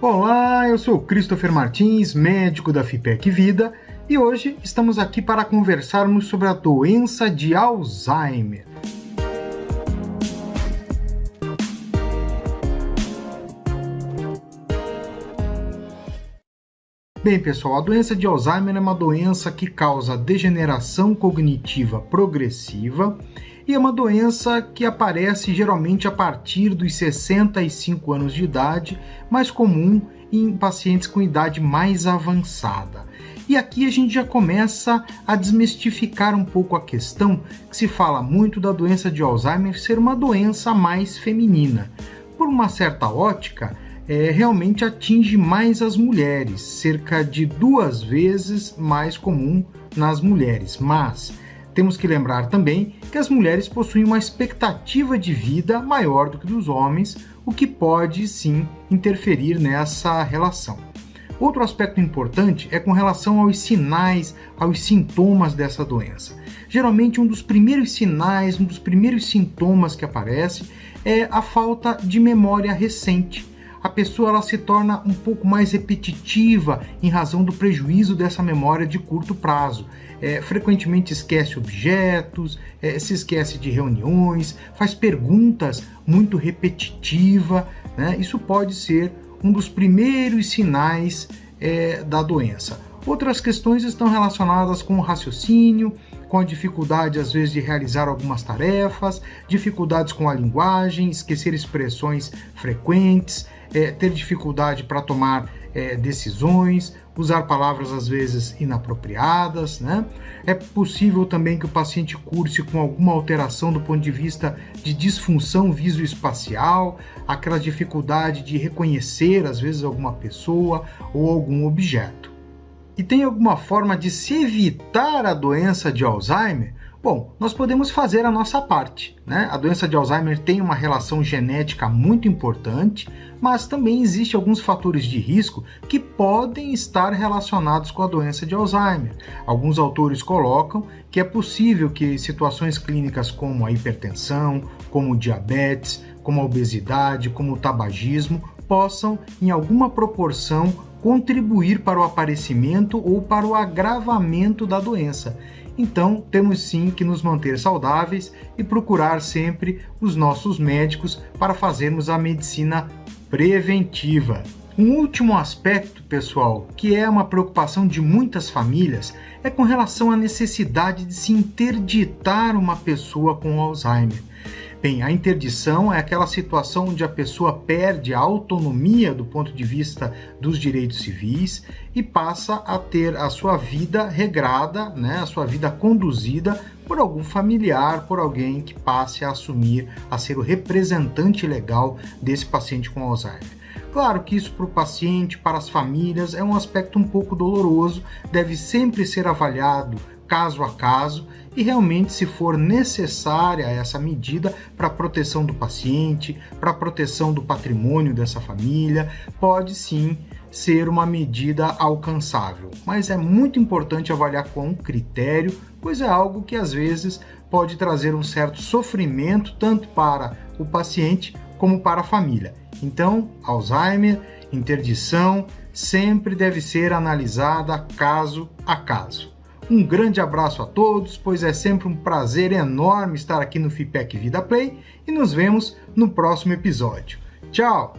Olá, eu sou Christopher Martins, médico da FIPEC Vida, e hoje estamos aqui para conversarmos sobre a doença de Alzheimer. Bem, pessoal, a doença de Alzheimer é uma doença que causa degeneração cognitiva progressiva e é uma doença que aparece geralmente a partir dos 65 anos de idade, mais comum em pacientes com idade mais avançada. E aqui a gente já começa a desmistificar um pouco a questão que se fala muito da doença de Alzheimer ser uma doença mais feminina. Por uma certa ótica, realmente atinge mais as mulheres, cerca de 2 vezes mais comum nas mulheres, mas temos que lembrar também que as mulheres possuem uma expectativa de vida maior do que dos homens, o que pode sim interferir nessa relação. Outro aspecto importante é com relação aos sinais, aos sintomas dessa doença. Geralmente um dos primeiros sinais, um dos primeiros sintomas que aparece é a falta de memória recente. A pessoa ela se torna um pouco mais repetitiva em razão do prejuízo dessa memória de curto prazo. Frequentemente esquece objetos, se esquece de reuniões, faz perguntas muito repetitivas, né? Isso pode ser um dos primeiros sinais da doença. Outras questões estão relacionadas com o raciocínio, com a dificuldade, às vezes, de realizar algumas tarefas, dificuldades com a linguagem, esquecer expressões frequentes, ter dificuldade para tomar decisões, usar palavras, às vezes, inapropriadas, né? É possível também que o paciente curse com alguma alteração do ponto de vista de disfunção visoespacial, aquela dificuldade de reconhecer, às vezes, alguma pessoa ou algum objeto. E tem alguma forma de se evitar a doença de Alzheimer? Bom, nós podemos fazer a nossa parte, né? A doença de Alzheimer tem uma relação genética muito importante, mas também existem alguns fatores de risco que podem estar relacionados com a doença de Alzheimer. Alguns autores colocam que é possível que situações clínicas como a hipertensão, como o diabetes, como a obesidade, como o tabagismo, possam, em alguma proporção, contribuir para o aparecimento ou para o agravamento da doença. Então, temos sim que nos manter saudáveis e procurar sempre os nossos médicos para fazermos a medicina preventiva. Um último aspecto, pessoal, que é uma preocupação de muitas famílias, é com relação à necessidade de se interditar uma pessoa com Alzheimer. Bem, a interdição é aquela situação onde a pessoa perde a autonomia do ponto de vista dos direitos civis e passa a ter a sua vida regrada, né, a sua vida conduzida por algum familiar, por alguém que passe a assumir, a ser o representante legal desse paciente com Alzheimer. Claro que isso para o paciente, para as famílias, é um aspecto um pouco doloroso, deve sempre ser avaliado caso a caso e realmente, se for necessária essa medida para a proteção do paciente, para a proteção do patrimônio dessa família, pode sim ser uma medida alcançável. Mas é muito importante avaliar com critério, pois é algo que às vezes pode trazer um certo sofrimento tanto para o paciente como para a família. Então, Alzheimer, interdição, sempre deve ser analisada caso a caso. Um grande abraço a todos, pois é sempre um prazer enorme estar aqui no FIPEC Vida Play e nos vemos no próximo episódio. Tchau!